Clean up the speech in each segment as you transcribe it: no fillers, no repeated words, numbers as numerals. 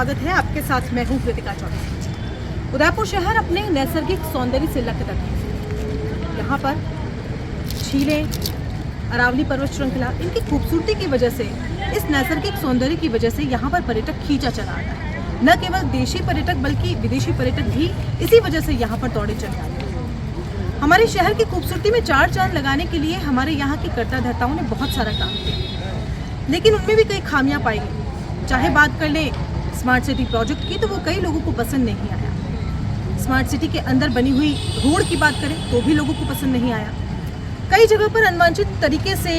स्वागत है। आपके साथ मैं हूँ कृतिका चौधरी। उदयपुर शहर अपने नैसर्गिक सौंदर्य से लकदक है। यहाँ पर झीलें, अरावली पर्वत श्रृंखला, इनकी खूबसूरती की वजह से, इस नैसर्गिक सौंदर्य की वजह से यहाँ पर पर्यटक खींचा चला आता है। न केवल देशी पर्यटक बल्कि विदेशी पर्यटक भी इसी वजह से यहाँ पर दौड़े चले आते हैं। हमारे शहर की खूबसूरती में चार चांद लगाने के लिए हमारे यहाँ के कर्ता धर्ताओं ने बहुत सारा काम किया, लेकिन उनमें भी कई खामियां पाई गई। चाहे बात कर ले स्मार्ट सिटी प्रोजेक्ट की, तो वो कई लोगों को पसंद नहीं आया। स्मार्ट सिटी के अंदर बनी हुई रोड की बात करें तो भी लोगों को पसंद नहीं आया। कई जगह पर अनवांछित तरीके से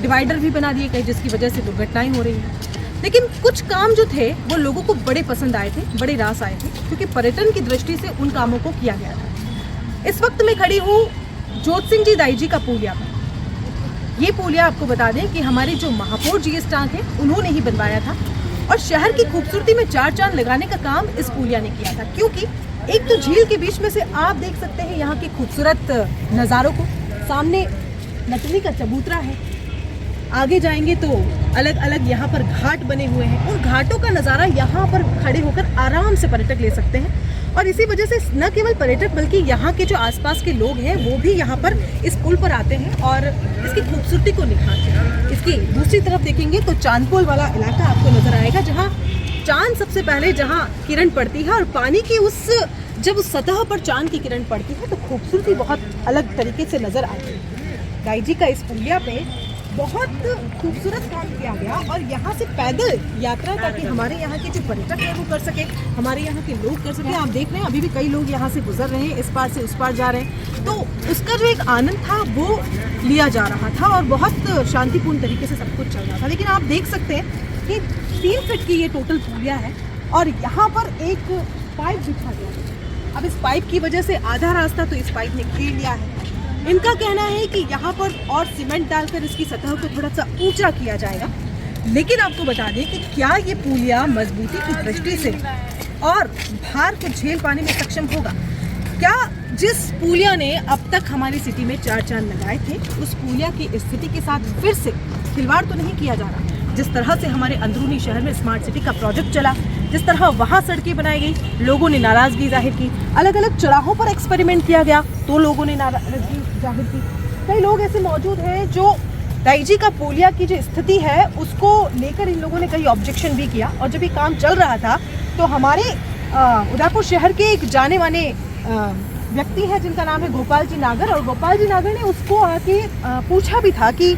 डिवाइडर भी बना दिए गए, जिसकी वजह से दुर्घटनाएं हो रही हैं। लेकिन कुछ काम जो थे वो लोगों को बड़े पसंद आए थे, बड़े रास आए थे, क्योंकि पर्यटन की दृष्टि से उन कामों को किया गया था। इस वक्त मैं खड़ी हूँ जोत सिंह जी दाई जी का पुलिया पर। ये पुलिया आपको बता दें कि हमारे जो महापौर जी टांक है उन्होंने ही बनवाया था, और शहर की खूबसूरती में चार चांद लगाने का काम इस पुलिया ने किया था। क्योंकि एक तो झील के बीच में से आप देख सकते हैं यहाँ के खूबसूरत नज़ारों को। सामने नटनी का चबूतरा है, आगे जाएंगे तो अलग अलग यहाँ पर घाट बने हुए हैं। उन घाटों का नज़ारा यहाँ पर खड़े होकर आराम से पर्यटक ले सकते हैं। और इसी वजह से न केवल पर्यटक बल्कि यहाँ के जो आसपास के लोग हैं वो भी यहाँ पर इस पुल पर आते हैं और इसकी खूबसूरती को निखारते हैं। इसकी दूसरी तरफ देखेंगे तो चांदपोल वाला इलाका आपको नजर आएगा, जहाँ चांद सबसे पहले जहाँ किरण पड़ती है और पानी की जब उस सतह पर चांद की किरण पड़ती है तो खूबसूरती बहुत अलग तरीके से नजर आती है। दाई जी का इस पुलिया पे बहुत खूबसूरत काम किया गया, और यहाँ से पैदल यात्रा ताकि हमारे यहाँ के जो पर्यटक हैं वो कर सके, हमारे यहाँ के लोग कर सके। आप देख रहे हैं अभी भी कई लोग यहाँ से गुजर रहे हैं, इस पार से उस पार जा रहे हैं, तो उसका जो एक आनंद था वो लिया जा रहा था और बहुत शांतिपूर्ण तरीके से सब कुछ चल रहा था। लेकिन आप देख सकते हैं कि 3 फीट की ये टोटल पुलिया है और यहाँ पर एक पाइप बिछा गया है। अब इस पाइप की वजह से आधा रास्ता तो इस पाइप ने घेर लिया है। इनका कहना है कि यहाँ पर और सीमेंट डालकर इसकी सतह को थोड़ा सा ऊंचा किया जाएगा। लेकिन आपको बता दें कि क्या ये पुलिया मजबूती की दृष्टि से और भार को झेल पाने में सक्षम होगा? क्या जिस पुलिया ने अब तक हमारी सिटी में चार चांद लगाए थे, उस पुलिया की स्थिति के साथ फिर से खिलवाड़ तो नहीं किया जा रहा? जिस तरह से हमारे अंदरूनी शहर में स्मार्ट सिटी का प्रोजेक्ट चला, जिस तरह वहाँ सड़कें बनाई गई, लोगों ने नाराज़गी जाहिर की। अलग अलग चौराहों पर एक्सपेरिमेंट किया गया तो लोगों ने नाराज़गी जाहिर की। कई लोग ऐसे मौजूद हैं जो दाई जी का पुलिया की जो स्थिति है उसको लेकर इन लोगों ने कई ऑब्जेक्शन भी किया। और जब ये काम चल रहा था तो हमारे उदयपुर शहर के एक जाने माने व्यक्ति हैं जिनका नाम है गोपाल जी नागर, और गोपाल जी नागर ने उसको आके पूछा भी था कि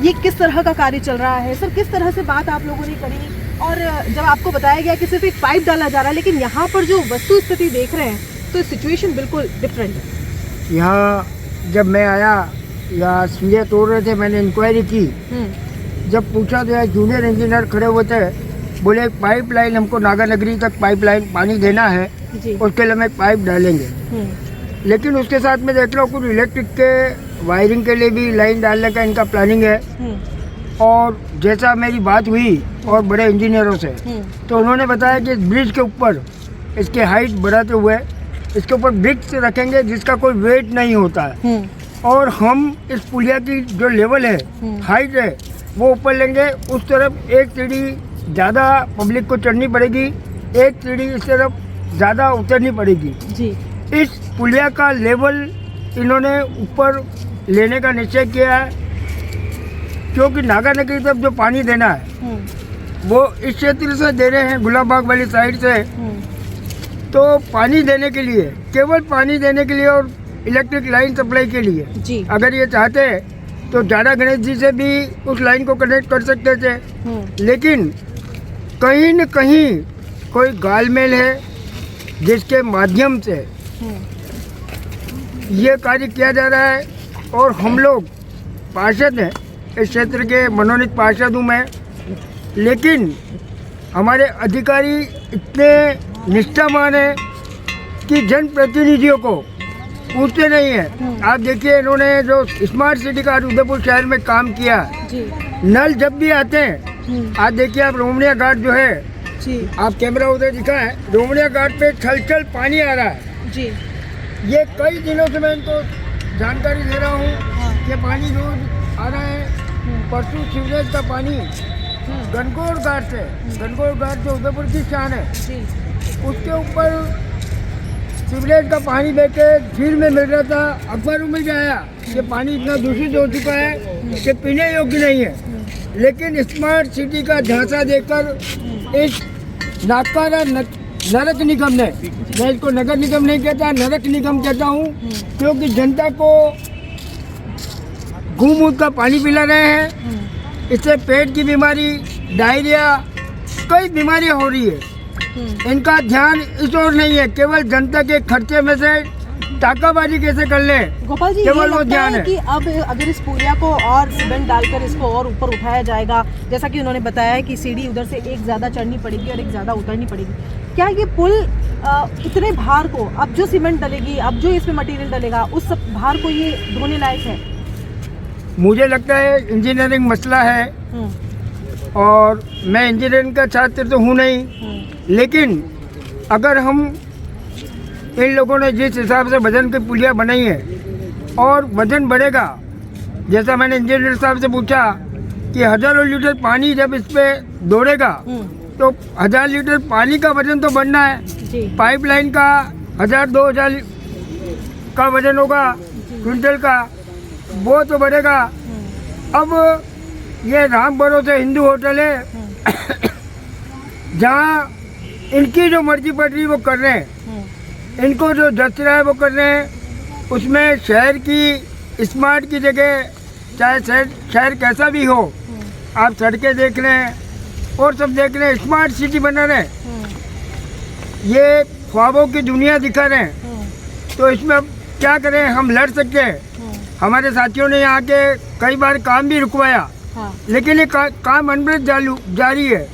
ये किस तरह का कार्य चल रहा है सर, किस तरह से बात आप लोगों ने करी। और जब आपको बताया गया कि सिर्फ एक पाइप डाला जा रहा है, लेकिन यहाँ पर जो वस्तु स्थिति देख रहे हैं तो सिचुएशन बिल्कुल डिफरेंट है। यहाँ जब मैं आया, यहाँ सीढ़ियाँ तोड़ रहे थे, मैंने इंक्वायरी की। जब पूछा तो यहाँ जूनियर इंजीनियर खड़े हुए थे, बोले एक पाइप लाइन हमको नागर नगरी तक पाइप लाइन पानी देना है, उसके लिए हम एक पाइप डालेंगे। लेकिन उसके साथ में देख लो कुछ इलेक्ट्रिक के वायरिंग के लिए भी लाइन डालने का इनका प्लानिंग है। और जैसा मेरी बात हुई और बड़े इंजीनियरों से, तो उन्होंने बताया कि इस ब्रिज के ऊपर इसकी हाइट बढ़ाते हुए इसके ऊपर ब्रिक्स रखेंगे जिसका कोई वेट नहीं होता है, और हम इस पुलिया की जो लेवल है, हाइट है, वो ऊपर लेंगे। उस तरफ एक सीढ़ी ज़्यादा पब्लिक को चढ़नी पड़ेगी, एक सीढ़ी इस तरफ ज़्यादा उतरनी पड़ेगी जी। इस पुलिया का लेवल इन्होंने ऊपर लेने का निश्चय किया है, क्योंकि नागर नगरी तरफ जो पानी देना है वो इस क्षेत्र से दे रहे हैं, गुलाब बाग वाली साइड से। तो पानी देने के लिए, केवल पानी देने के लिए और इलेक्ट्रिक लाइन सप्लाई के लिए जी। अगर ये चाहते तो जाड़ा गणेश जी से भी उस लाइन को कनेक्ट कर सकते थे। लेकिन कहीं न कहीं कोई गालमेल है जिसके माध्यम से ये कार्य किया जा रहा है। और हम लोग पार्षद हैं, इस क्षेत्र के मनोनीत पार्षद हूँ मैं, लेकिन हमारे अधिकारी इतने निष्ठावान हैं कि जनप्रतिनिधियों को पूछते नहीं है। आप देखिए इन्होंने जो स्मार्ट सिटी का उदयपुर शहर में काम किया, नल जब भी आते हैं, आप देखिए, आप रोमनिया घाट जो है जी, आप कैमरा उधर दिखा है, रोमनिया घाट पे छल पानी आ रहा है जी। ये कई दिनों से मैं इनको जानकारी दे रहा हूँ कि पानी रोज आ रहा है। परसों सीवरेज का पानी गणगौर घाट से, गणगौर घाट जो उदयपुर की शान है, जी उसके ऊपर सीवरेज का पानी लेके झील में मिल रहा था। अखबारों में भी आया कि पानी इतना दूषित हो चुका है कि पीने योग्य नहीं है। लेकिन स्मार्ट सिटी का झांसा देकर इस नाकारा नरक निगम ने, मैं इसको नगर निगम नहीं कहता, नरक निगम कहता हूँ, क्योंकि जनता को घूम का पानी पिला रहे हैं। इससे पेट की बीमारी, डायरिया, कई बीमारियां हो रही है। इनका ध्यान इस ओर नहीं है, केवल जनता के खर्चे में से टाकाबाजी कैसे कर ले, गोपाल जी, केवल ये वो लगता ध्यान है है कि अब अगर इस पुलिया को और सीमेंट डालकर इसको और ऊपर उठाया जाएगा, जैसा कि उन्होंने बताया है कि सीढ़ी उधर से एक ज़्यादा चढ़नी पड़ेगी और एक ज़्यादा उतरनी पड़ेगी, क्या ये पुल इतने भार को, अब जो सीमेंट डलेगी, अब जो इसमें मटेरियल डलेगा, उस सब भार को ये ढोने लायक है? मुझे लगता है इंजीनियरिंग मसला है, और मैं इंजीनियरिंग का छात्र तो हूँ नहीं, लेकिन अगर हम इन लोगों ने जिस हिसाब से वजन की पुलिया बनाई है और वजन बढ़ेगा, जैसा मैंने इंजीनियर साहब से पूछा कि हजारों लीटर पानी जब इस पे दौड़ेगा तो 1000 लीटर पानी का वजन तो बढ़ना है। पाइपलाइन का 1000-2000 का वजन होगा, क्विंटल का, वो तो बढ़ेगा। अब ये राम भरोसे हिंदू होटल है जहाँ इनकी जो मर्जी पड़ रही वो कर रहे हैं, इनको जो जच रहा है वो कर रहे हैं। उसमें शहर की स्मार्ट की जगह, चाहे शहर कैसा भी हो, आप सड़कें देख लें और सब देख लें, स्मार्ट सिटी बना रहे हैं, ये ख्वाबों की दुनिया दिखा रहे हैं। तो इसमें अब क्या करें, हम लड़ सकते हैं। हमारे साथियों ने यहाँ के कई बार काम भी रुकवाया, लेकिन ये काम अनवरत जारी है,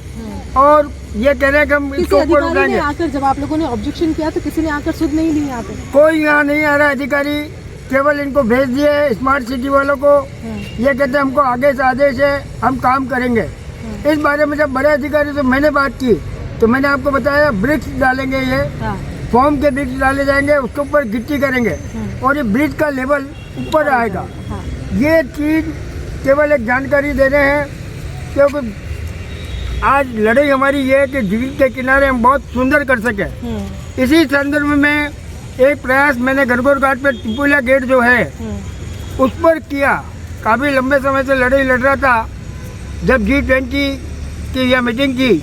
और ये कह रहे हैं कि हम इसको ऊपर उठाएंगे। आकर जब आप लोगों ने ऑब्जेक्शन किया तो किसी ने आकर सुध नहीं ली? यहाँ पे कोई यहाँ नहीं आ रहा अधिकारी, केवल इनको भेज दिए स्मार्ट सिटी वालों को। ये कहते हैं हमको आगे से आदेश है, हम काम करेंगे। इस बारे में जब बड़े अधिकारी से मैंने बात की तो मैंने आपको बताया ब्रिक्स डालेंगे, ये फॉर्म के ब्रिक्स डाले जाएंगे, उसके ऊपर गिट्टी करेंगे और ये ब्रिज का लेवल ऊपर आएगा। ये चीज़ केवल एक जानकारी दे रहे हैं, क्योंकि आज लड़ाई हमारी ये है कि झील के किनारे हम बहुत सुंदर कर सके। इसी संदर्भ में एक प्रयास मैंने गणगौर घाट पे टिपुलिया गेट जो है उस पर किया। काफ़ी लंबे समय से लड़ाई लड़ रहा था। जब G20 की यह मीटिंग की,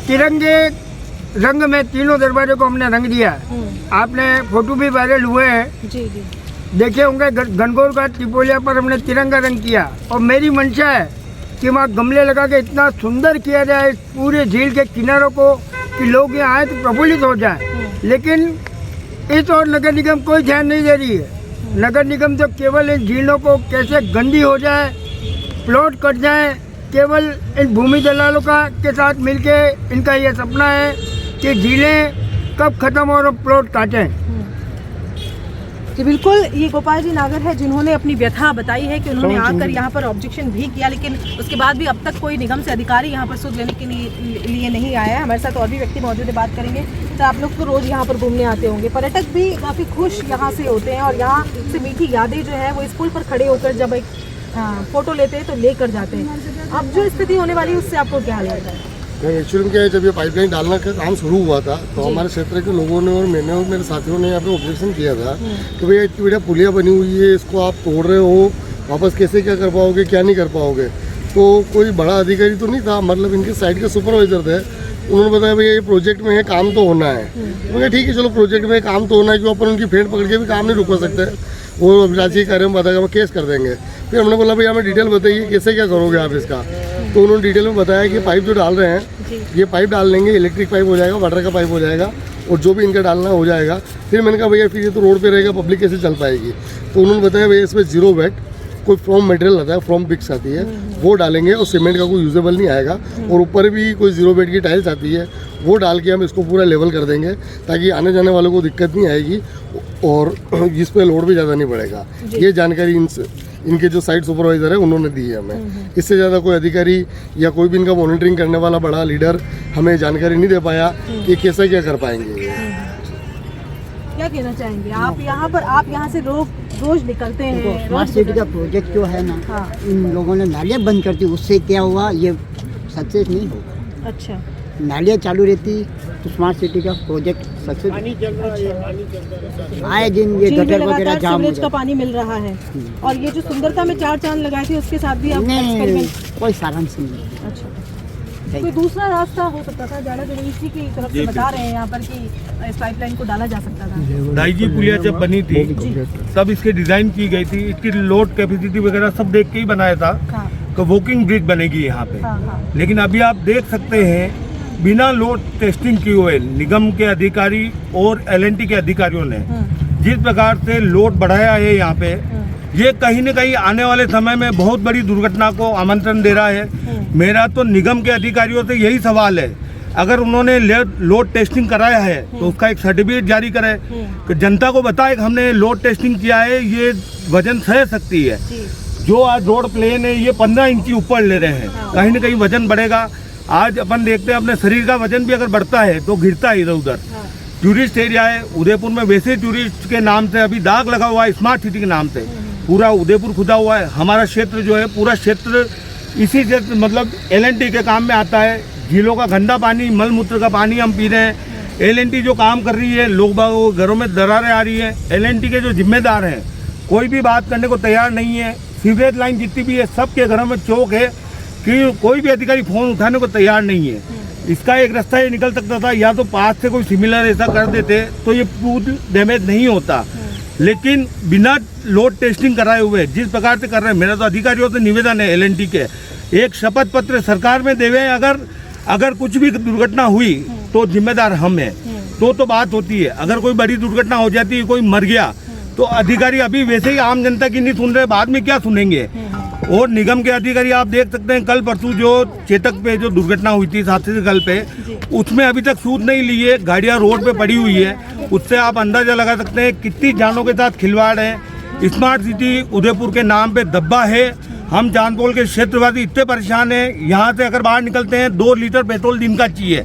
तिरंगे रंग में तीनों दरवाजे को हमने रंग दिया। आपने फोटो भी वायरल हुए हैं, देखे होंगे। गणगौर घाट टिपोलिया पर हमने तिरंगा रंग किया, और मेरी मंशा है कि वहाँ गमले लगा के इतना सुंदर किया जाए पूरे झील के किनारों को कि लोग यहाँ आए तो प्रफुल्लित हो जाए। लेकिन इस और नगर निगम कोई ध्यान नहीं दे रही है। नगर निगम तो केवल इन झीलों को कैसे गंदी हो जाए, प्लॉट कट जाए, केवल इन भूमि दलालों का के साथ मिलके इनका ये सपना है कि झीलें कब खत्म और प्लॉट काटें। जी बिल्कुल, ये गोपाल जी नागर है जिन्होंने अपनी व्यथा बताई है कि उन्होंने आकर यहाँ पर ऑब्जेक्शन भी किया, लेकिन उसके बाद भी अब तक कोई निगम से अधिकारी यहाँ पर सुध लेने के लिए नहीं आया है। हमारे साथ और भी व्यक्ति मौजूद है, बात करेंगे। तो आप लोग तो रोज़ यहाँ पर घूमने आते होंगे, पर्यटक भी काफ़ी खुश यहाँ से होते हैं, और यहाँ से मीठी यादें जो है वो इस पुल पर खड़े होकर जब एक फ़ोटो लेते हैं तो लेकर जाते हैं। अब जो स्थिति होने वाली है उससे आपको क्या लगता है? एक्चुअली में क्या है, जब ये पाइपलाइन डालना का काम शुरू हुआ था तो हमारे क्षेत्र के लोगों ने और मैंने और मेरे साथियों ने यहाँ पे ऑब्जेक्शन किया था कि भैया इतनी बढ़िया पुलिया बनी हुई है, इसको आप तोड़ रहे हो, वापस कैसे क्या कर पाओगे, क्या नहीं कर पाओगे। तो कोई बड़ा अधिकारी तो नहीं था, मतलब इनके साइड के सुपरवाइजर थे। उन्होंने बताया भैया ये प्रोजेक्ट में है, काम तो होना है। तो ठीक है, चलो प्रोजेक्ट में काम तो होना है, क्यों अपन उनकी फेंट पकड़ के भी काम नहीं रुकवा सकते। वो अभिलाषी कार्य में बताया केस कर देंगे। फिर हमने बोला भैया हमें डिटेल बताइए कैसे क्या करोगे आप इसका। तो उन्होंने डिटेल में बताया कि पाइप जो डाल रहे हैं, ये पाइप डाल लेंगे, इलेक्ट्रिक पाइप हो जाएगा, वाटर का पाइप हो जाएगा, और जो भी इनका डालना हो जाएगा। फिर मैंने कहा भैया फिर ये तो रोड पे रहेगा, पब्लिक कैसे चल पाएगी। तो उन्होंने बताया भैया इसमें जीरो वेट कोई फ्रॉम मटेरियल आता है, फ्रॉम बिक्स आती है, वो डालेंगे और सीमेंट का कोई यूजेबल नहीं आएगा, और ऊपर भी कोई जीरो वेट की टाइल्स आती है, वो डाल के हम इसको पूरा लेवल कर देंगे ताकि आने जाने वालों को दिक्कत नहीं आएगी, और इस पर लोड भी ज़्यादा नहीं पड़ेगा। ये जानकारी इनके जो साइट सुपरवाइजर है उन्होंने दी है हमें। इससे ज़्यादा कोई अधिकारी या कोई भी इनका मॉनिटरिंग करने वाला बड़ा लीडर हमें जानकारी नहीं दे पाया कि कैसे क्या कर पाएंगे। क्या कहना चाहेंगे आप? यहाँ से लोग रोज निकलते देखो, हैं स्मार्ट रोज सिटी का गुजरते प्रोजेक्ट जो है ना, हाँ। इन लोगों ने नालियाँ बंद कर दी, उससे क्या हुआ, ये सक्सेस नहीं होगा। हैं। अच्छा नालियाँ चालू रहती तो स्मार्ट सिटी का प्रोजेक्ट सक्सेस। आए दिन ये झील में गटर वगैरह लगातार जाम हो सीवरेज का जाता पानी मिल रहा है और ये जो सुंदरता में 4 चांद लगाए थे उसके साथ भी आप नहीं, एक्सपेरिमेंट। कोई सारांश नहीं। अच्छा कोई दूसरा रास्ता हो सकता था, जाड़ा गणेश की तरफ से बता रहे हैं यहाँ पर कि इस पाइपलाइन को डाला जा सकता था। दाईजी पुलिया जब बनी थी तब इसकी डिजाइन की गई थी, इसकी लोड कैपेसिटी वगैरह सब देख के ही बनाया था हाँ कि वॉकिंग ब्रिज बनेगी यहाँ पे। हाँ हाँ लेकिन अभी आप देख सकते हैं बिना लोड टेस्टिंग किए हुए निगम के अधिकारी और एलएनटी के अधिकारियों ने जिस प्रकार से लोड बढ़ाया है यहाँ पे, ये कहीं न कहीं आने वाले समय में बहुत बड़ी दुर्घटना को आमंत्रण दे रहा है। मेरा तो निगम के अधिकारियों से यही सवाल है, अगर उन्होंने लोड टेस्टिंग कराया है तो उसका एक सर्टिफिकेट जारी करें कि जनता को बताए कि हमने लोड टेस्टिंग किया है, ये वजन सह सकती है। जो आज रोड प्लेन है ये 15 इंची ऊपर ले रहे हैं, कहीं ना कहीं वजन बढ़ेगा। आज अपन देखते हैं अपने शरीर का वजन भी अगर बढ़ता है तो गिरता है इधर उधर। टूरिस्ट एरिया है उदयपुर में, वैसे टूरिस्ट के नाम से अभी दाग लगा हुआ है स्मार्ट सिटी के नाम से, पूरा उदयपुर खुदा हुआ है। हमारा क्षेत्र जो है पूरा क्षेत्र इसी से मतलब एलएनटी के काम में आता है। झीलों का गंदा पानी, मल मूत्र का पानी हम पी रहे हैं। एलएनटी जो काम कर रही है, लोग बागों घरों में दरारें आ रही है। एलएनटी के जो जिम्मेदार हैं कोई भी बात करने को तैयार नहीं है। सीवरेज लाइन जितनी भी है सबके घरों में चौक है कि कोई भी अधिकारी फोन उठाने को तैयार नहीं है। इसका एक रास्ता ये निकल सकता था, या तो पास से कोई सिमिलर ऐसा कर देते तो ये पूर्ण डैमेज नहीं होता, लेकिन बिना लोड टेस्टिंग कराए हुए जिस प्रकार से कर रहे हैं, मेरा तो अधिकारियों से निवेदन है एलएनटी के, एक शपथ पत्र सरकार में देवे। अगर कुछ भी दुर्घटना हुई तो जिम्मेदार हम हैं, तो बात होती है। अगर कोई बड़ी दुर्घटना हो जाती है, कोई मर गया, तो अधिकारी अभी वैसे ही आम जनता की नहीं सुन रहे, बाद में क्या सुनेंगे। और निगम के अधिकारी आप देख सकते हैं, कल परसों जो चेतक पे जो दुर्घटना हुई थी हादसे से कल पे, उसमें अभी तक सूद नहीं ली है, गाड़ियां रोड पे पड़ी हुई है। उससे आप अंदाजा लगा सकते हैं कितनी जानों के साथ खिलवाड़ है। स्मार्ट सिटी उदयपुर के नाम पे दब्बा है। हम चांदपोल के क्षेत्रवासी इतने परेशान हैं, यहाँ से अगर बाहर निकलते हैं 2 लीटर पेट्रोल दिन का चाहिए।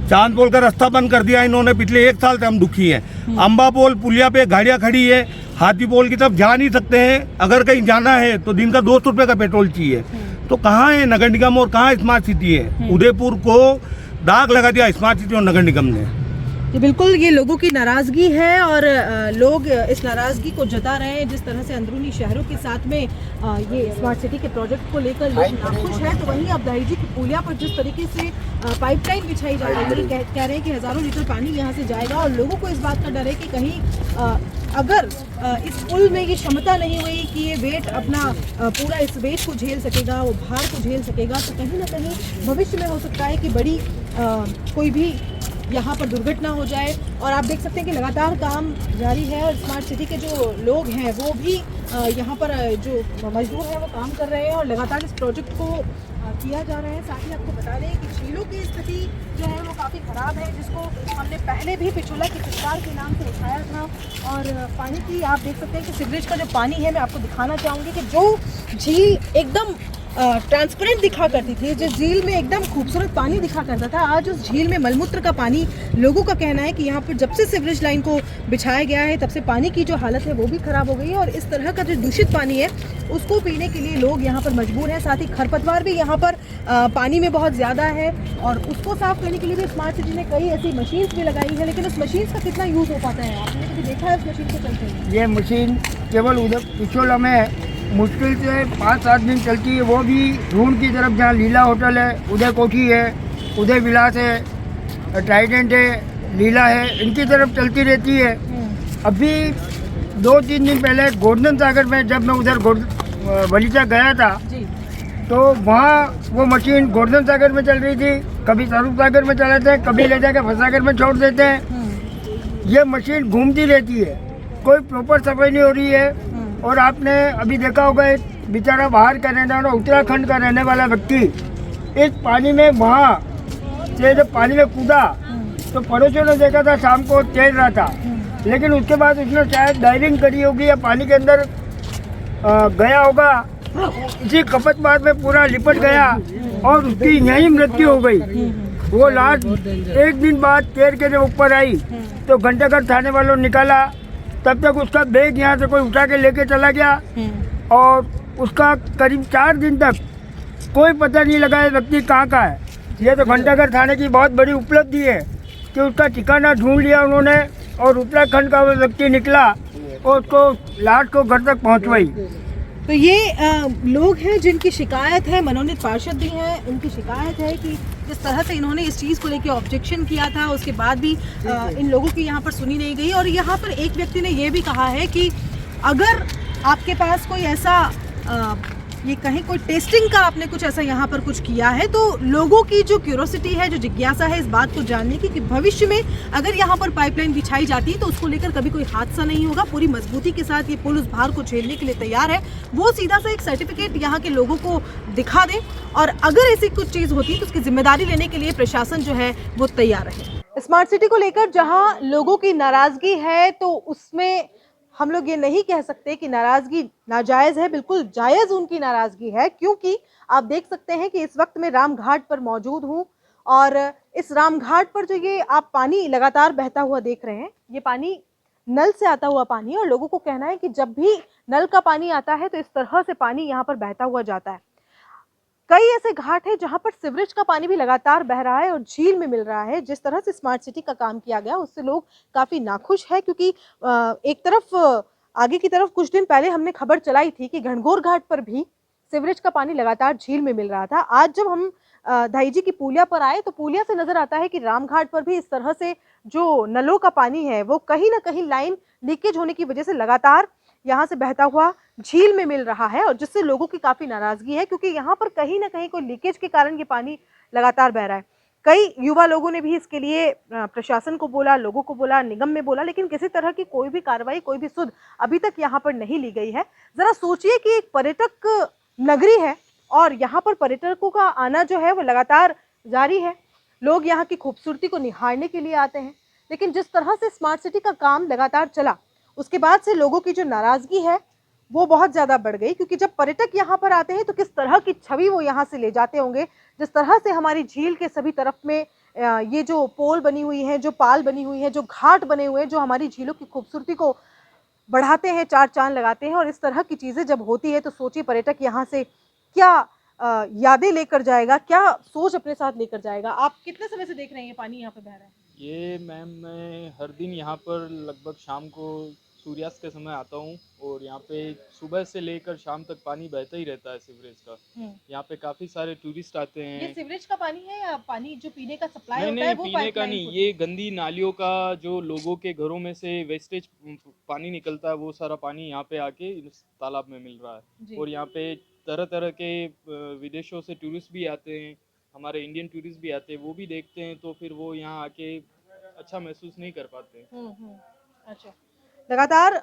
चांदपोल का रास्ता बंद कर दिया इन्होंने, पिछले 1 साल से हम दुखी हैं। अम्बापोल पुलिया पे गाड़ियाँ खड़ी है, हाथीपोल की तरफ जा नहीं सकते हैं। अगर कहीं जाना है तो दिन का 200 रुपये का पेट्रोल चाहिए। तो कहाँ है नगर निगम और कहाँ स्मार्ट सिटी है? उदयपुर को दाग लगा दिया स्मार्ट सिटी और नगर निगम ने। ये बिल्कुल ये लोगों की नाराज़गी है और लोग इस नाराज़गी को जता रहे हैं। जिस तरह से अंदरूनी शहरों के साथ में ये स्मार्ट सिटी के प्रोजेक्ट को लेकर लोग नाखुश हैं, तो वहीं अब दाईजी की पुलिया पर जिस तरीके से पाइपलाइन बिछाई जा रही है, कह रहे हैं कि हज़ारों लीटर पानी यहाँ से जाएगा और लोगों को इस बात का डर है कि कहीं अगर इस पुल में ये क्षमता नहीं हुई कि ये वेट अपना पूरा इस वेट को झेल सकेगा, वो भार को झेल सकेगा, तो कहीं ना कहीं भविष्य में हो सकता है कि बड़ी कोई भी यहाँ पर दुर्घटना हो जाए। और आप देख सकते हैं कि लगातार काम जारी है और स्मार्ट सिटी के जो लोग हैं वो भी यहाँ पर जो मजदूर हैं वो काम कर रहे हैं और लगातार इस प्रोजेक्ट को किया जा रहा है। साथ ही आपको बता दें कि झीलों की स्थिति जो है वो काफ़ी ख़राब है, जिसको हमने पहले भी पिछोला की पिचकार के नाम से उठाया था। और पानी की आप देख सकते हैं कि सीवरेज का जो पानी है, मैं आपको दिखाना चाहूँगी कि जो झील एकदम ट्रांसपेरेंट दिखा करती थी, जिस झील में एकदम खूबसूरत पानी दिखा करता था, आज उस झील में मलमूत्र का पानी। लोगों का कहना है कि यहाँ पर जब से सीवरेज लाइन को बिछाया गया है तब से पानी की जो हालत है वो भी ख़राब हो गई है और इस तरह का जो दूषित पानी है उसको पीने के लिए लोग यहाँ पर मजबूर हैं। साथ ही खरपतवार भी यहाँ पर पानी में बहुत ज़्यादा है और उसको साफ़ करने के लिए भी स्मार्ट सिटी ने कई ऐसी मशीन्स भी लगाई है, लेकिन उस मशीन का कितना यूज़ हो पाता है? आपने कभी देखा है उस मशीन को चलते? ये मशीन केवल उधर पिछोला में मुश्किल से 5-7 दिन चलती है, वो भी रूम की तरफ, जहाँ लीला होटल है, उदय कोठी है, उदय विलास है, ट्राइडेंट है, लीला है, इनकी तरफ चलती रहती है। अभी 2-3 दिन पहले गोवर्धन सागर में जब मैं उधर बलीचा गया था तो वहाँ वो मशीन गोवर्धन सागर में चल रही थी, कभी स्वरूप सागर में चलाते हैं, कभी ले जाकर फसागर में छोड़ देते हैं। ये मशीन घूमती रहती है, कोई प्रॉपर सफाई नहीं हो रही है। और आपने अभी देखा होगा एक बेचारा बाहर का रहने वाला, उत्तराखंड का रहने वाला व्यक्ति इस पानी में वहाँ से जब पानी में कूदा तो पड़ोसियों ने देखा था शाम को तैर रहा था, लेकिन उसके बाद उसने शायद डाइविंग करी होगी या पानी के अंदर गया होगा, इसी खपतबार में पूरा लिपट गया और उसकी यहीं मृत्यु हो गई। वो लास्ट 1 दिन बाद तैर के जब ऊपर आई तो घंटाघर थाने वालों ने निकाला तब तक उसका बैग यहाँ से कोई उठा के लेके चला गया और उसका करीब 4 दिन तक कोई पता नहीं लगा ये व्यक्ति कहाँ का है। ये तो घंटाघर थाने की बहुत बड़ी उपलब्धि है कि उसका ठिकाना ढूंढ लिया उन्होंने और उत्तराखंड का वो व्यक्ति निकला और उसको लाश को घर तक पहुँचवाई। तो ये लोग हैं जिनकी शिकायत है, मनोनीत पार्षद भी हैं, उनकी शिकायत है कि जिस तरह से इन्होंने इस चीज़ को लेकर ऑब्जेक्शन किया था उसके बाद भी इन लोगों की यहाँ पर सुनी नहीं गई। और यहाँ पर एक व्यक्ति ने ये भी कहा है कि अगर आपके पास कोई ऐसा ये कहीं कोई टेस्टिंग का आपने कुछ ऐसा यहाँ पर कुछ किया है तो लोगों की जो क्यूरोसिटी है, जो जिज्ञासा है इस बात को जानने की कि भविष्य में अगर यहाँ पर पाइपलाइन बिछाई जाती है तो उसको लेकर कभी कोई हादसा नहीं होगा। पूरी मजबूती के साथ ये पुल उस भार को झेलने के लिए तैयार है। वो सीधा सा एक सर्टिफिकेट यहाँ के लोगों को दिखा दे और अगर ऐसी कुछ चीज़ होती तो उसकी जिम्मेदारी लेने के लिए प्रशासन जो है वो तैयार है। स्मार्ट सिटी को लेकर जहाँ लोगों की नाराजगी है तो उसमें हम लोग ये नहीं कह सकते कि नाराजगी नाजायज है, बिल्कुल जायज उनकी नाराजगी है। क्योंकि आप देख सकते हैं कि इस वक्त मैं राम घाट पर मौजूद हूँ और इस राम घाट पर जो ये आप पानी लगातार बहता हुआ देख रहे हैं, ये पानी नल से आता हुआ पानी और लोगों को कहना है कि जब भी नल का पानी आता है तो इस तरह से पानी यहाँ पर बहता हुआ जाता है। कई ऐसे घाट हैं जहां पर सीवरेज का पानी भी लगातार बह रहा है और झील में मिल रहा है। जिस तरह से स्मार्ट सिटी का काम किया गया उससे लोग काफ़ी नाखुश है क्योंकि एक तरफ आगे की तरफ कुछ दिन पहले हमने खबर चलाई थी कि घनघोर घाट पर भी सीवरेज का पानी लगातार झील में मिल रहा था। आज जब हम धाईजी की पुलिया पर आए तो पुलिया से नजर आता है कि राम घाट पर भी इस तरह से जो नलों का पानी है वो कहीं ना कहीं लाइन लीकेज होने की वजह से लगातार यहाँ से बहता हुआ झील में मिल रहा है और जिससे लोगों की काफ़ी नाराज़गी है क्योंकि यहाँ पर कहीं ना कहीं कोई लीकेज के कारण ये पानी लगातार बह रहा है। कई युवा लोगों ने भी इसके लिए प्रशासन को बोला, लोगों को बोला, निगम में बोला, लेकिन किसी तरह की कोई भी कार्रवाई, कोई भी सुध अभी तक यहाँ पर नहीं ली गई है। ज़रा सोचिए कि एक पर्यटक नगरी है और यहाँ पर पर्यटकों का आना जो है वो लगातार जारी है। लोग यहाँ की खूबसूरती को निहारने के लिए आते हैं, लेकिन जिस तरह से स्मार्ट सिटी का काम लगातार चला उसके बाद से लोगों की जो नाराज़गी है वो बहुत ज़्यादा बढ़ गई क्योंकि जब पर्यटक यहाँ पर आते हैं तो किस तरह की छवि वो यहाँ से ले जाते होंगे। जिस तरह से हमारी झील के सभी तरफ में ये जो पोल बनी हुई है, जो पाल बनी हुई है, जो घाट बने हुए हैं, जो हमारी झीलों की खूबसूरती को बढ़ाते हैं, चार चांद लगाते हैं। और इस तरह की चीज़ें जब होती है तो सोचिए पर्यटक यहाँ से क्या यादें लेकर जाएगा, क्या सोच अपने साथ लेकर जाएगा। आप कितने समय से देख रहे हैं ये पानी यहाँ पे बह रहा है? ये मैम मैं हर दिन यहाँ पर लगभग शाम को सूर्यास्त के समय आता हूँ और यहाँ पे सुबह से लेकर शाम तक पानी बहता ही रहता है सीवरेज का। यहाँ पे काफ़ी सारे टूरिस्ट आते हैं। ये सीवरेज का पानी है या पानी जो पीने का सप्लाई नहीं होता है वो पीने का नहीं, ये गंदी नालियों का जो लोगों के घरों में से वेस्टेज पानी निकलता है वो सारा पानी यहाँ पे आके इस तालाब में मिल रहा है। और यहाँ पे तरह तरह के विदेशों से टूरिस्ट भी आते हैं, हमारे इंडियन टूरिस्ट भी आते हैं, वो भी देखते हैं तो फिर वो यहाँ आके अच्छा महसूस नहीं कर पाते। अच्छा, लगातार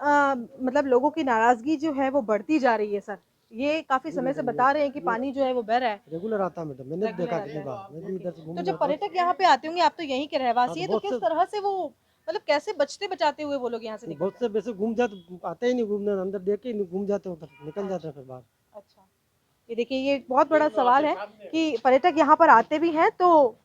मतलब लोगों की नाराजगी जो है वो बढ़ती जा रही है। सर ये काफी समय से बता रहे हैं कि पानी जो है वो बह रहा है। रेगुलर आता है मैडम, मैंने देखा कितनी बार। मैं भी इधर से घूमने तो जब पर्यटक यहाँ पे आते होंगे, आप तो यहीं के रहवासी है, तो किस तरह से वो मतलब कैसे बचते बचाते हुए वो लोग यहाँ से निकलते? बहुत से वैसे घूम जाते, आते ही नहीं घूमने, अंदर देख के घूम जाते हैं, उधर निकल जाते हैं फिर बाहर। अच्छा, ये देखिए ये बहुत बड़ा सवाल है कि पर्यटक यहाँ पर आते भी हैं तो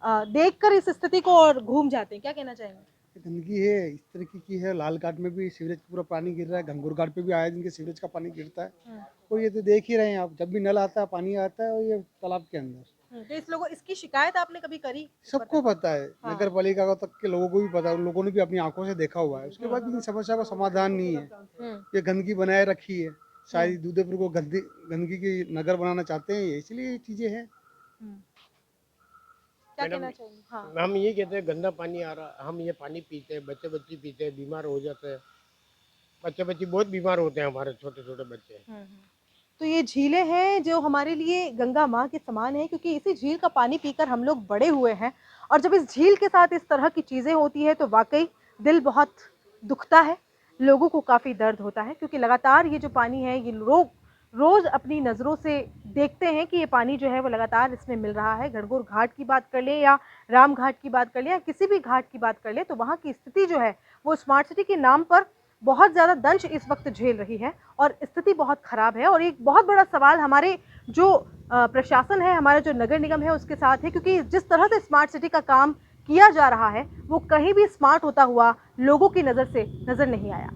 देखकर इस स्थिति को और घूम जाते हैं। क्या कहना चाहेंगे? गंदगी है इस तरीके की है। लाल घाट में भी सीवरेज पूरा पानी गिर रहा है, घनघोर घाट पे भी आए दिन के सीवरेज का पानी गिरता है। और ये तो देख ही रहे हैं आप, जब भी नल आता है पानी आता है और ये तालाब के अंदर। तो इस लोगों इसकी शिकायत आपने कभी करी? सबको पता है, नगर पालिका तक के लोगों को भी पता है, उन लोगों ने भी अपनी आंखों से देखा हुआ है। उसके बाद भी समस्या का समाधान नहीं है। ये गंदगी बनाए रखी है, शायद दूधेपुर को गंदगी की नगर बनाना चाहते हैं, इसलिए ये चीजें हैं। क्या कहना चाहिए? हाँ, हम ये कहते हैं गंदा पानी आ रहा, हम ये पानी पीते हैं, बच्चे बच्ची पीते हैं, बीमार हो जाते हैं। बच्चे बच्ची बहुत बीमार होते हैं, हमारे छोटे छोटे बच्चे। तो ये झीलें हैं जो हमारे लिए गंगा माँ के समान है क्योंकि इसी झील का पानी पीकर हम लोग बड़े हुए हैं। और जब इस झील के साथ इस तरह की चीज़ें होती है तो वाकई दिल बहुत दुखता है, लोगों को काफ़ी दर्द होता है क्योंकि लगातार ये जो पानी है ये लोग रोज़ अपनी नज़रों से देखते हैं कि ये पानी जो है वो लगातार इसमें मिल रहा है। घनघोर घाट की बात कर लें या राम घाट की बात कर लें या किसी भी घाट की बात कर लें तो वहाँ की स्थिति जो है वो स्मार्ट सिटी के नाम पर बहुत ज़्यादा दंश इस वक्त झेल रही है और स्थिति बहुत ख़राब है। और एक बहुत बड़ा सवाल हमारे जो प्रशासन है, हमारा जो नगर निगम है उसके साथ है क्योंकि जिस तरह से स्मार्ट सिटी का काम किया जा रहा है वो कहीं भी स्मार्ट होता हुआ लोगों की नज़र से नज़र नहीं आया।